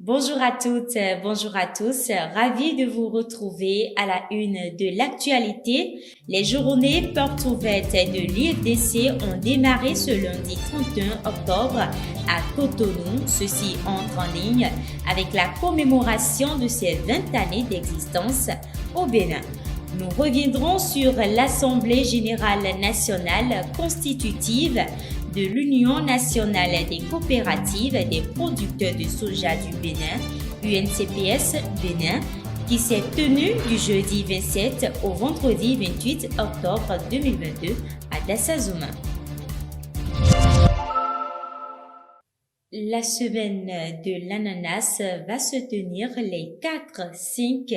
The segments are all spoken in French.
Bonjour à toutes, bonjour à tous. Ravi de vous retrouver à la une de l'actualité. Les journées portes ouvertes de l'IFDC ont démarré ce lundi 31 octobre à Cotonou. Ceci entre en ligne avec la commémoration de ses 20 années d'existence au Bénin. Nous reviendrons sur l'Assemblée générale nationale constitutive de l'Union nationale des coopératives des producteurs de soja du Bénin, UNCPS Bénin, qui s'est tenue du jeudi 27 au vendredi 28 octobre 2022 à Dassazouma. La semaine de l'ananas va se tenir les 4, 5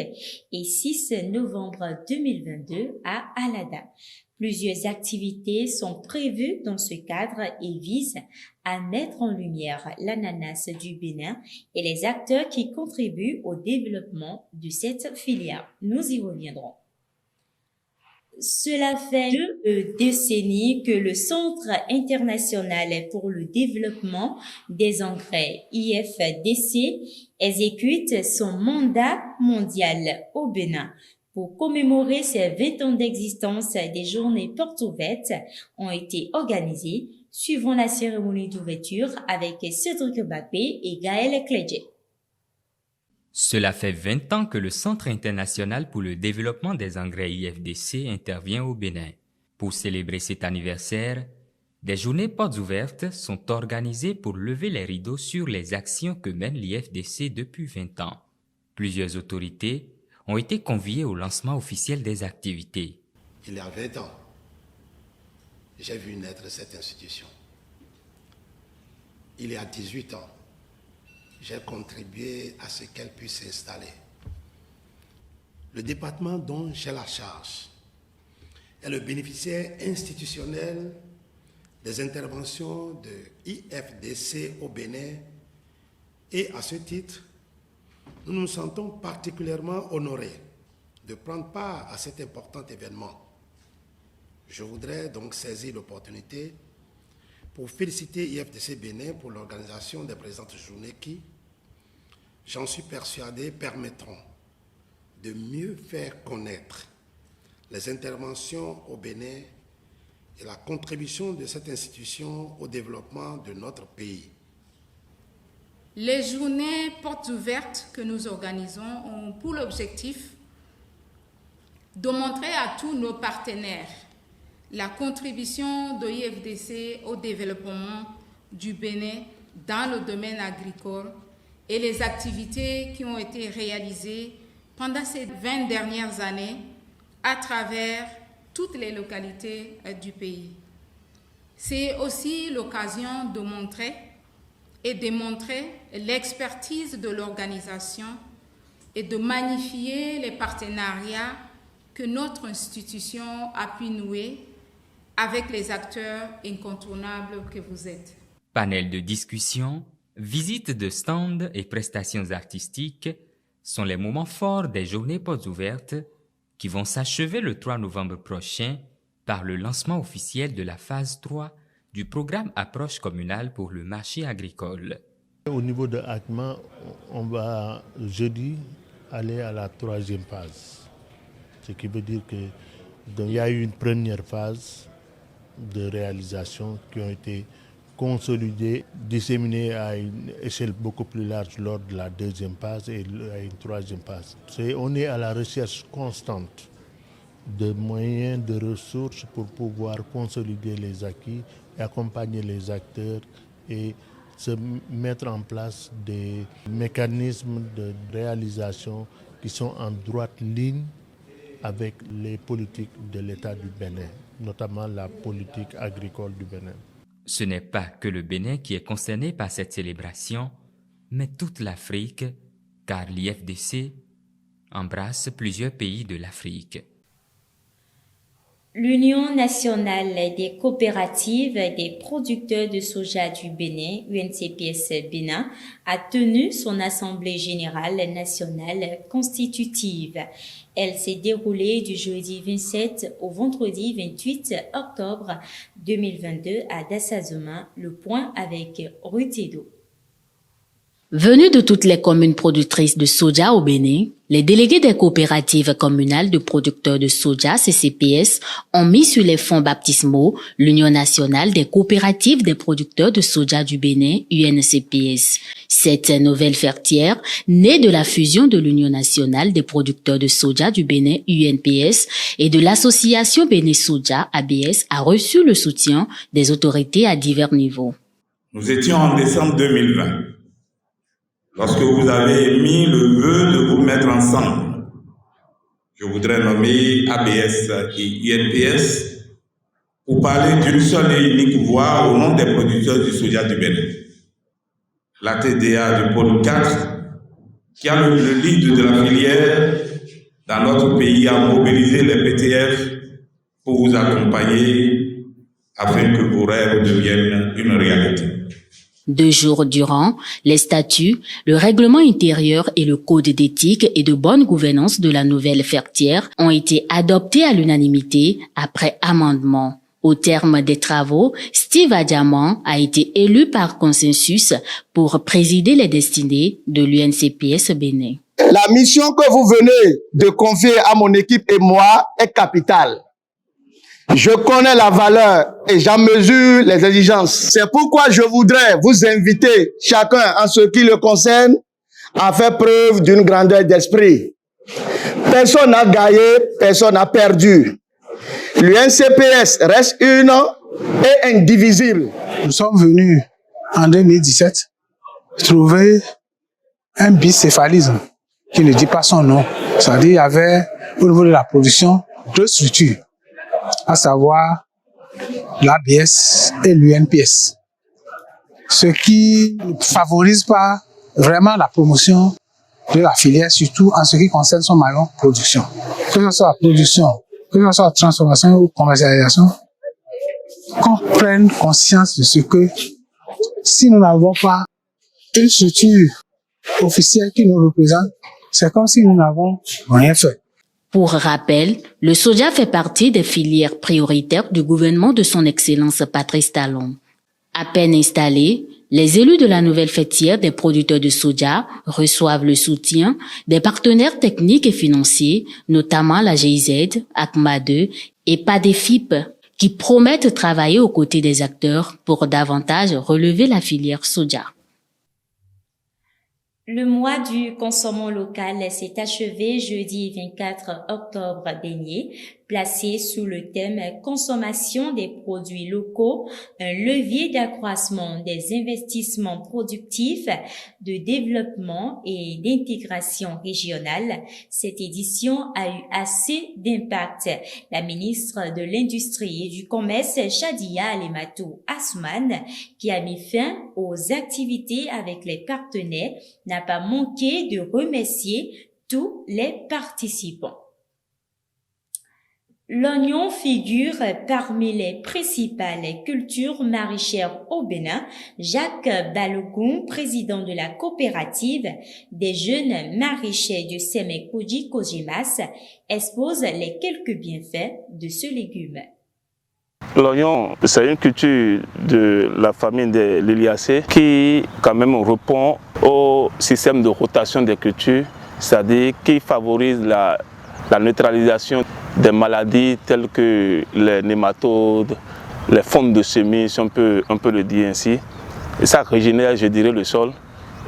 et 6 novembre 2022 à Alada. Plusieurs activités sont prévues dans ce cadre et visent à mettre en lumière l'ananas du Bénin et les acteurs qui contribuent au développement de cette filière. Nous y reviendrons. Cela fait 2 décennies que le Centre international pour le développement des engrais, IFDC, exécute son mandat mondial au Bénin. Pour commémorer ses 20 ans d'existence, des journées portes ouvertes ont été organisées, suivant la cérémonie d'ouverture avec Cédric Mbappé et Gaël Clédje. Cela fait 20 ans que le Centre international pour le développement des engrais IFDC intervient au Bénin. Pour célébrer cet anniversaire, des journées portes ouvertes sont organisées pour lever les rideaux sur les actions que mène l'IFDC depuis 20 ans. Plusieurs autorités ont été conviées au lancement officiel des activités. Il y a 20 ans, j'ai vu naître cette institution. Il y a 18 ans, j'ai contribué à ce qu'elle puisse s'installer. Le département dont j'ai la charge est le bénéficiaire institutionnel des interventions de IFDC au Bénin et à ce titre, nous nous sentons particulièrement honorés de prendre part à cet important événement. Je voudrais donc saisir l'opportunité pour féliciter IFDC Bénin pour l'organisation des présentes journées qui, j'en suis persuadé, permettront de mieux faire connaître les interventions au Bénin et la contribution de cette institution au développement de notre pays. Les journées portes ouvertes que nous organisons ont pour l'objectif de montrer à tous nos partenaires la contribution de l'IFDC au développement du Bénin dans le domaine agricole et les activités qui ont été réalisées pendant ces 20 dernières années à travers toutes les localités du pays. C'est aussi l'occasion de montrer et démontrer l'expertise de l'organisation et de magnifier les partenariats que notre institution a pu nouer avec les acteurs incontournables que vous êtes. Panel de discussion, visites de stands et prestations artistiques sont les moments forts des journées portes ouvertes qui vont s'achever le 3 novembre prochain par le lancement officiel de la phase 3 du programme Approche communale pour le marché agricole. Au niveau de ACMA, on va jeudi aller à la 3e phase. Ce qui veut dire qu'il y a eu une première phase de réalisation qui ont été consolidées, disséminées à une échelle beaucoup plus large lors de la 2e phase et à une 3e phase. On est à la recherche constante de moyens, de ressources pour pouvoir consolider les acquis, accompagner les acteurs et se mettre en place des mécanismes de réalisation qui sont en droite ligne avec les politiques de l'État du Bénin, notamment la politique agricole du Bénin. Ce n'est pas que le Bénin qui est concerné par cette célébration, mais toute l'Afrique, car l'IFDC embrasse plusieurs pays de l'Afrique. L'Union nationale des coopératives des producteurs de soja du Bénin, UNCPS Bénin, a tenu son assemblée générale nationale constitutive. Elle s'est déroulée du jeudi 27 au vendredi 28 octobre 2022 à Dassazoma. Le point avec Ruth Edo. Venus de toutes les communes productrices de soja au Bénin, les délégués des coopératives communales de producteurs de soja, CCPS, ont mis sur les fonds baptismaux l'Union nationale des coopératives des producteurs de soja du Bénin, UNCPS. Cette nouvelle fertière, née de la fusion de l'Union nationale des producteurs de soja du Bénin, UNPS, et de l'Association Bénin Soja, ABS, a reçu le soutien des autorités à divers niveaux. Nous étions en décembre 2020. Lorsque vous avez émis le vœu de vous mettre ensemble, je voudrais nommer ABS et UNPS pour parler d'une seule et unique voix au nom des producteurs du soja du Bénin. La TDA du pôle 4, qui a le lead de la filière dans notre pays, a mobilisé les PTF pour vous accompagner afin que vos rêves deviennent une réalité. 2 jours durant, les statuts, le règlement intérieur et le code d'éthique et de bonne gouvernance de la nouvelle fertière ont été adoptés à l'unanimité après amendement. Au terme des travaux, Steve Adjaman a été élu par consensus pour présider les destinées de l'UNCPS Bénin. La mission que vous venez de confier à mon équipe et moi est capitale. Je connais la valeur et j'en mesure les exigences. C'est pourquoi je voudrais vous inviter, chacun en ce qui le concerne, à faire preuve d'une grandeur d'esprit. Personne n'a gagné, personne n'a perdu. L'UNCPS reste une et indivisible. Nous sommes venus en 2017 trouver un bicéphalisme qui ne dit pas son nom. C'est-à-dire qu'il y avait au niveau de la production 2 structures, à savoir l'ABS et l'UNPS. Ce qui ne favorise pas vraiment la promotion de la filière, surtout en ce qui concerne son maillon production. Que ce soit la production, que ce soit la transformation ou commercialisation, qu'on prenne conscience de ce que si nous n'avons pas une structure officielle qui nous représente, c'est comme si nous n'avons rien fait. Pour rappel, le soja fait partie des filières prioritaires du gouvernement de son Excellence Patrice Talon. À peine installés, les élus de la nouvelle fêtière des producteurs de soja reçoivent le soutien des partenaires techniques et financiers, notamment la GIZ, ACMA2 et PADEFIP, qui promettent travailler aux côtés des acteurs pour davantage relever la filière soja. Le mois du consommant local s'est achevé jeudi 24 octobre dernier, placé sous le thème consommation des produits locaux, un levier d'accroissement des investissements productifs, de développement et d'intégration régionale. Cette édition a eu assez d'impact. La ministre de l'Industrie et du Commerce, Shadia Alematou Assoumane, qui a mis fin aux activités avec les partenaires, n'a pas manqué de remercier tous les participants. L'oignon figure parmi les principales cultures maraîchères au Bénin. Jacques Balogun, président de la coopérative des jeunes maraîchers de Semekoji Kojimas, expose les quelques bienfaits de ce légume. L'oignon, c'est une culture de la famille des Liliacées qui quand même répond au système de rotation des cultures, c'est-à-dire qui favorise la neutralisation des maladies telles que les nématodes, les fontes de semis, si on peut le dire ainsi. Et ça régénère, je dirais, le sol.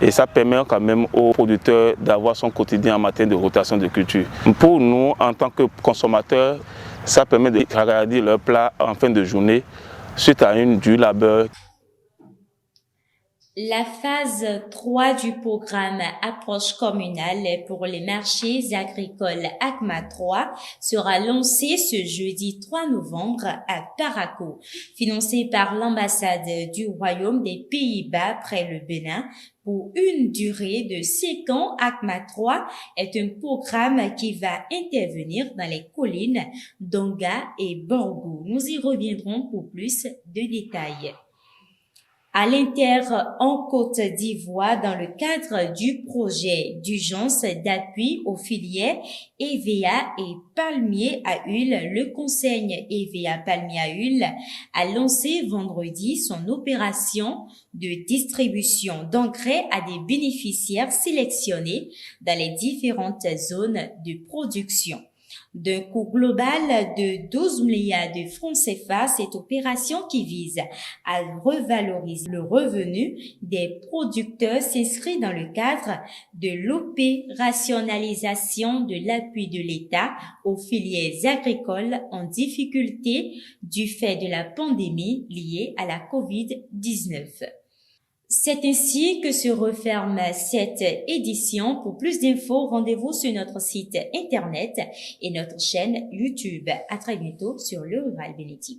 Et ça permet quand même aux producteurs d'avoir son quotidien en matière de rotation de culture. Pour nous, en tant que consommateurs, ça permet de regarder leur plat en fin de journée suite à du labeur. La phase 3 du programme Approche communale pour les marchés agricoles ACMA 3 sera lancée ce jeudi 3 novembre à Parakou. Financée par l'ambassade du Royaume des Pays-Bas près le Bénin pour une durée de 5 ans, ACMA 3 est un programme qui va intervenir dans les collines d'Onga et Borgou. Nous y reviendrons pour plus de détails. À l'Inter en Côte d'Ivoire, dans le cadre du projet d'urgence d'appui aux filières EVA et palmier à huile, le conseil EVA palmier à huile a lancé vendredi son opération de distribution d'engrais à des bénéficiaires sélectionnés dans les différentes zones de production. D'un coût global de 12 milliards de francs CFA, cette opération qui vise à revaloriser le revenu des producteurs s'inscrit dans le cadre de l'opérationnalisation de l'appui de l'État aux filières agricoles en difficulté du fait de la pandémie liée à la COVID-19. C'est ainsi que se referme cette édition. Pour plus d'infos, rendez-vous sur notre site internet et notre chaîne YouTube. À très bientôt sur Le Rural Bénin TV.